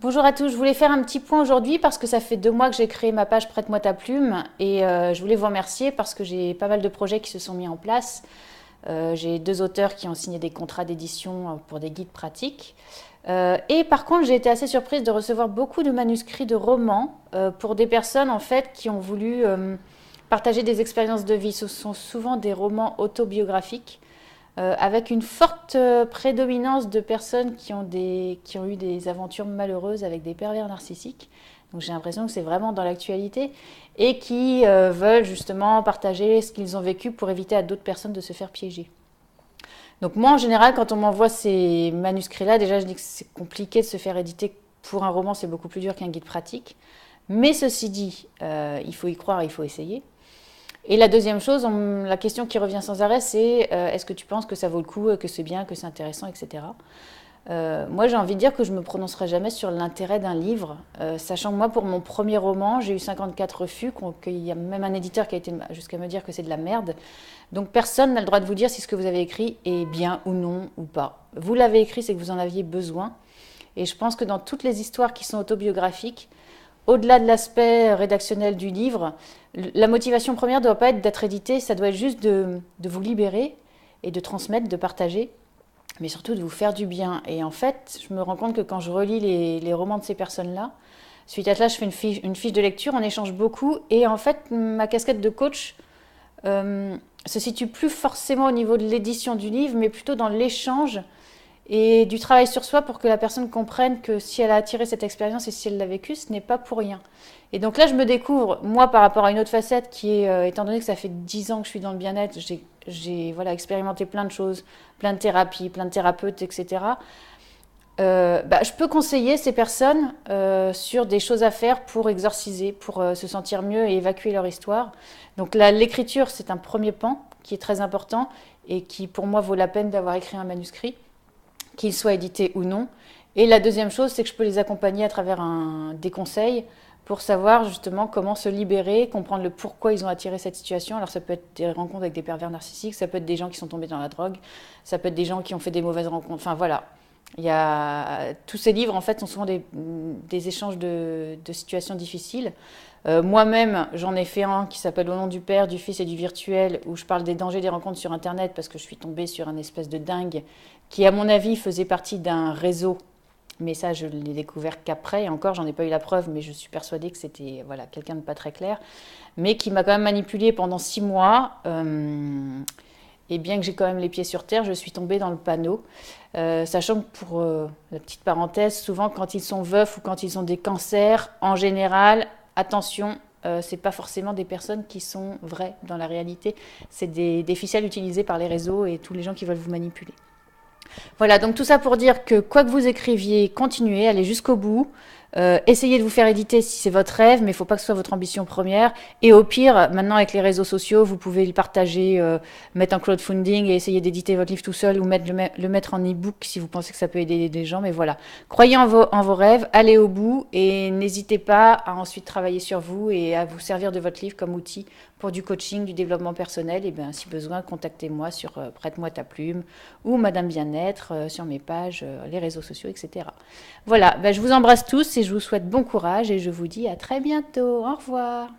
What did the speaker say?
Bonjour à tous, je voulais faire un petit point aujourd'hui parce que ça fait 2 mois que j'ai créé ma page Prête-moi ta plume et je voulais vous remercier parce que j'ai pas mal de projets qui se sont mis en place. J'ai 2 auteurs qui ont signé des contrats d'édition pour des guides pratiques. Et par contre, j'ai été assez surprise de recevoir beaucoup de manuscrits de romans pour des personnes en fait qui ont voulu partager des expériences de vie. Ce sont souvent des romans autobiographiques avec une forte prédominance de personnes qui ont eu des aventures malheureuses avec des pervers narcissiques. Donc j'ai l'impression que c'est vraiment dans l'actualité et qui veulent justement partager ce qu'ils ont vécu pour éviter à d'autres personnes de se faire piéger. Donc moi en général quand on m'envoie ces manuscrits-là, déjà je dis que c'est compliqué de se faire éditer pour un roman, c'est beaucoup plus dur qu'un guide pratique. Mais ceci dit, il faut y croire, il faut essayer. Et la deuxième chose, la question qui revient sans arrêt, c'est est-ce que tu penses que ça vaut le coup, que c'est bien, que c'est intéressant, etc. Moi, j'ai envie de dire que je ne me prononcerai jamais sur l'intérêt d'un livre, sachant que moi, pour mon premier roman, j'ai eu 54 refus, qu'il y a même un éditeur qui a été jusqu'à me dire que c'est de la merde. Donc personne n'a le droit de vous dire si ce que vous avez écrit est bien ou non ou pas. Vous l'avez écrit, c'est que vous en aviez besoin. Et je pense que dans toutes les histoires qui sont autobiographiques, au-delà de l'aspect rédactionnel du livre, la motivation première ne doit pas être d'être édité, ça doit être juste de vous libérer et de transmettre, de partager, mais surtout de vous faire du bien. Et en fait, je me rends compte que quand je relis les romans de ces personnes-là, suite à cela, je fais une fiche de lecture, on échange beaucoup, et en fait, ma casquette de coach se situe plus forcément au niveau de l'édition du livre, mais plutôt dans l'échange et du travail sur soi pour que la personne comprenne que si elle a attiré cette expérience et si elle l'a vécue, ce n'est pas pour rien. Et donc là, je me découvre, moi, par rapport à une autre facette qui est, étant donné que ça fait 10 ans que je suis dans le bien-être, j'ai voilà, expérimenté plein de choses, plein de thérapies, plein de thérapeutes, etc. Je peux conseiller ces personnes sur des choses à faire pour exorciser, pour se sentir mieux et évacuer leur histoire. Donc là, l'écriture, c'est un premier pan qui est très important et qui, pour moi, vaut la peine d'avoir écrit un manuscrit, qu'il soit édité ou non. Et la deuxième chose, c'est que je peux les accompagner à travers des conseils pour savoir justement comment se libérer, comprendre le pourquoi ils ont attiré cette situation. Alors ça peut être des rencontres avec des pervers narcissiques, ça peut être des gens qui sont tombés dans la drogue, ça peut être des gens qui ont fait des mauvaises rencontres. Enfin voilà, tous ces livres en fait sont souvent des échanges de situations difficiles. Moi-même, j'en ai fait un qui s'appelle Au nom du Père, du Fils et du virtuel, où je parle des dangers des rencontres sur Internet parce que je suis tombée sur un espèce de dingue qui, à mon avis, faisait partie d'un réseau. Mais ça, je l'ai découvert qu'après, et encore, j'en ai pas eu la preuve, mais je suis persuadée que c'était voilà, quelqu'un de pas très clair, mais qui m'a quand même manipulée pendant 6 mois. Et bien que j'ai quand même les pieds sur terre, je suis tombée dans le panneau. Sachant que pour la petite parenthèse, souvent quand ils sont veufs ou quand ils ont des cancers, en général, attention, c'est pas forcément des personnes qui sont vraies dans la réalité. C'est des ficelles utilisées par les réseaux et tous les gens qui veulent vous manipuler. Voilà, donc tout ça pour dire que quoi que vous écriviez, continuez, allez jusqu'au bout. Essayez de vous faire éditer si c'est votre rêve, mais il ne faut pas que ce soit votre ambition première. Et au pire, maintenant avec les réseaux sociaux, vous pouvez le partager, mettre en crowdfunding et essayer d'éditer votre livre tout seul ou le mettre en e-book si vous pensez que ça peut aider des gens. Mais voilà, croyez en vos rêves, allez au bout et n'hésitez pas à ensuite travailler sur vous et à vous servir de votre livre comme outil pour du coaching, du développement personnel. Et bien, si besoin, contactez-moi sur Prête-moi ta plume ou Madame Bien-être sur mes pages, les réseaux sociaux, etc. Voilà, je vous embrasse tous et je vous souhaite bon courage et je vous dis à très bientôt. Au revoir.